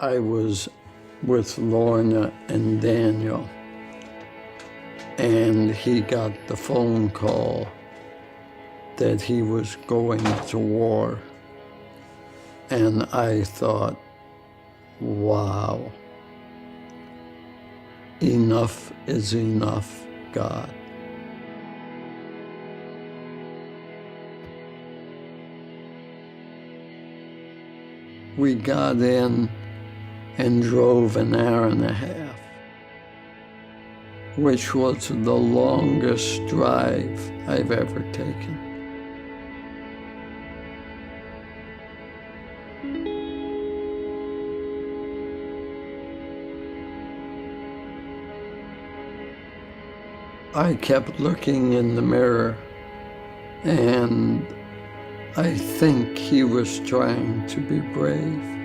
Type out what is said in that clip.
I was with Lorna and Daniel, and he got the phone call that he was going to war. And I thought, wow, enough is enough, God. We got in and drove an hour and a half, which was the longest drive I've ever taken. I kept looking in the mirror, and I think he was trying to be brave.